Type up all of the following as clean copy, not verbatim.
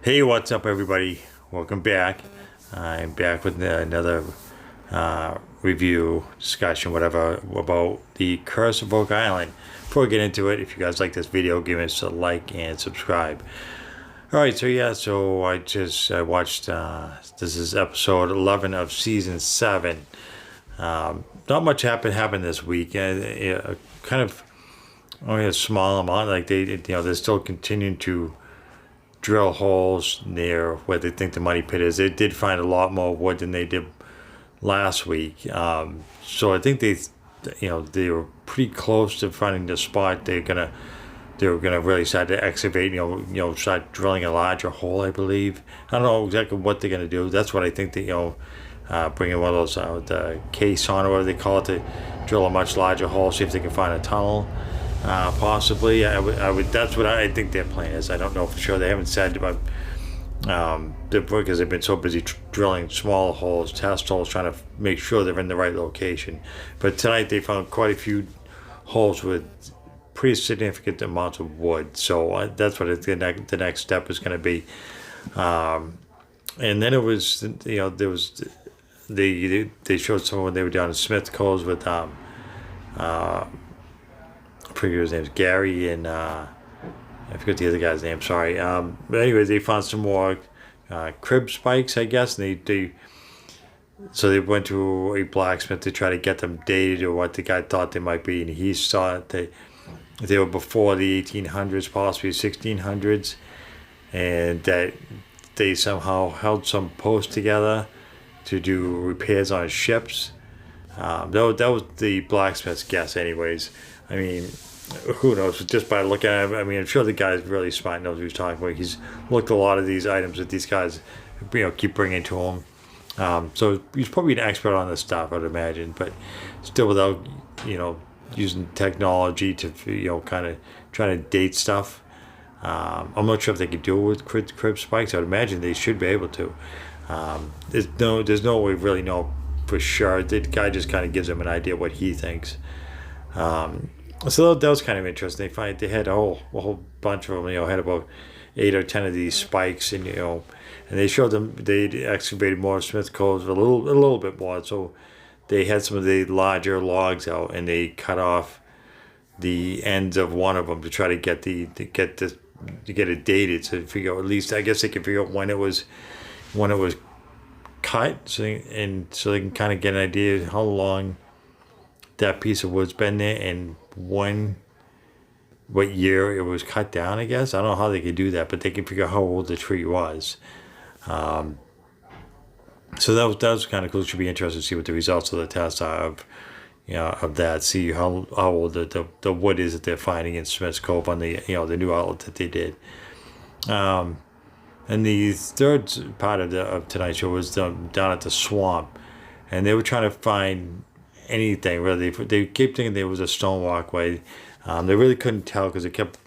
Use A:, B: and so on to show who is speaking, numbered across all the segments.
A: Hey, what's up, everybody? Welcome back. I'm back with another review, discussion, whatever, about the Curse of Oak Island. Before we get into it, if you guys like this video, give us a like and subscribe. All right, so I watched. This is episode 11 of season 7. Not much happened this week. Kind of only a small amount. Like they're still continuing to drill holes near where they think the money pit is. They did find a lot more wood than they did last week. So I think they were pretty close to finding the spot. They were gonna really start to excavate. Start drilling a larger hole. I believe. I don't know exactly what they're gonna do. That's what I think that bring in one of those the caisson or whatever they call it to drill a much larger hole. See if they can find a tunnel. Possibly, I would. That's what I think their plan is. I don't know for sure. They haven't said about because they've been so busy drilling small holes, test holes, trying to make sure they're in the right location. But tonight they found quite a few holes with pretty significant amounts of wood. So that's what the next step is going to be. And then it was, there was they showed someone when they were down in Smith Coves with I forget his name's Gary and I forget the other guy's name. Sorry. But anyways, they found some more crib spikes, I guess. And so they went to a blacksmith to try to get them dated or what the guy thought they might be, and he saw that they were before the 1800s, possibly 1600s, and that they somehow held some posts together to do repairs on ships. That was the blacksmith's guess, anyways. I mean, who knows? Just by looking at him, I mean, I'm sure the guy's really smart, knows what he's talking about. He's looked at a lot of these items that these guys, keep bringing to him. So he's probably an expert on this stuff, I'd imagine. But still, without using technology to kind of trying to date stuff. I'm not sure if they could do it with crib spikes. I'd imagine they should be able to. There's no way we really know for sure. The guy just kind of gives them an idea what he thinks. So that was kind of interesting. They had a whole bunch of them. Had about 8 or 10 of these spikes, and and they showed them they excavated more of Smith Coves, a little bit more. So they had some of the larger logs out, and they cut off the ends of one of them to try to get it dated, to figure out, at least I guess they can figure out when it was cut, so they can kind of get an idea of how long that piece of wood's been there and what year it was cut down. I guess I don't know how they could do that, but they can figure out how old the tree was. So that was kind of cool. It should be interesting to see what the results of the test are of that. See how old the wood is that they're finding in Smith's Cove on the the new outlet that they did. And the third part of tonight's show was down at the swamp, and they were trying to find anything really. They kept thinking there was a stone walkway. They really couldn't tell because it kept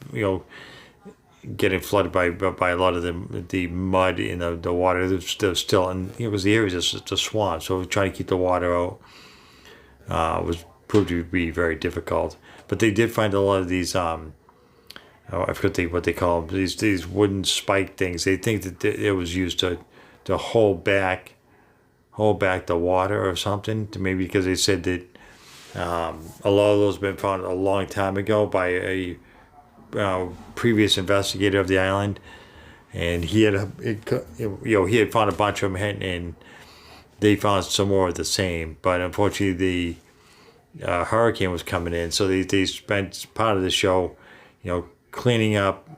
A: getting flooded by a lot of the mud in the water. There's still, and it was the areas just a swamp, so trying to keep the water out was proved to be very difficult. But they did find a lot of these I forget what they call them, these wooden spike things. They think that it was used to hold back the water or something, to maybe because they said that a lot of those have been found a long time ago by a previous investigator of the island, and he had found a bunch of them, and they found some more of the same. But unfortunately, the hurricane was coming in, so they spent part of the show, cleaning up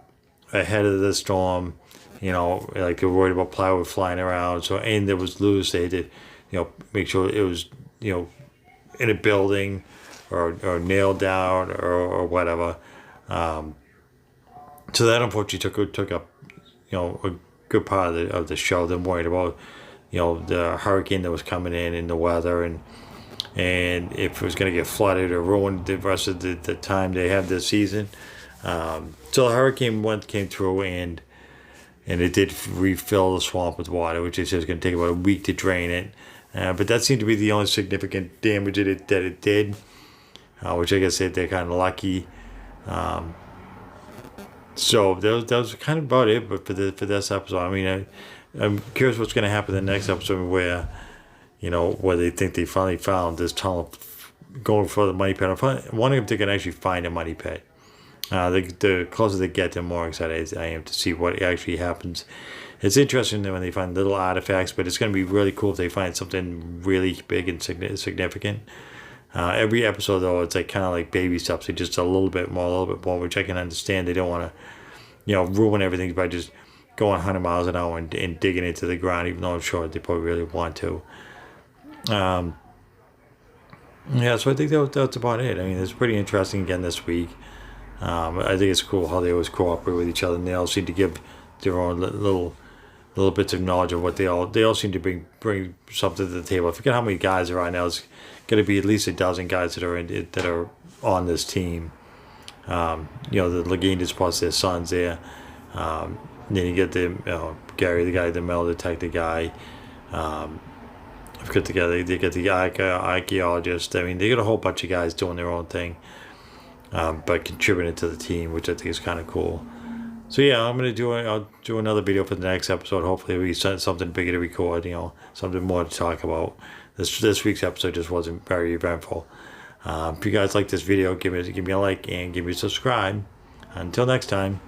A: ahead of the storm. Like they were worried about plywood flying around. So anything that was loose, they had to, make sure it was, in a building or nailed down or whatever. So that unfortunately took up, a good part of the show. They're worried about, the hurricane that was coming in and the weather and if it was going to get flooded or ruin the rest of the time they have this season. So the hurricane came through and it did refill the swamp with water, which they said was going to take about a week to drain it. But that seemed to be the only significant damage that it did, which I guess they're kind of lucky. So that was kind of about it. But for this episode, I mean, I'm curious what's going to happen in the next episode where, where they think they finally found this tunnel going for the money pit. I'm wondering if they can actually find a money pit. The closer they get, the more excited I am to see what actually happens. It's interesting when they find little artifacts, but it's going to be really cool if they find something really big and significant. Every episode, though, it's like kind of like baby steps. They just a little bit more, which I can understand. They don't want to, ruin everything by just going 100 miles an hour and digging into the ground, even though I'm sure they probably really want to. Yeah, so I think that's about it. I mean, it's pretty interesting again this week. I think it's cool how they always cooperate with each other, and they all seem to give their own little bits of knowledge of what they all seem to bring something to the table. I forget how many guys there are now. It's going to be at least a dozen guys that are on this team. The Legendas plus their sons there. Then you get the Gary, the guy, the metal detector guy. I forget the guy. They get the archaeologist. I mean, they got a whole bunch of guys doing their own thing, but contributing to the team, which I think is kind of cool. So yeah, I'll do another video for the next episode. Hopefully we send something bigger to record, something more to talk about. This week's episode just wasn't very eventful. If you guys like this video, give me a like and give me a subscribe. Until next time.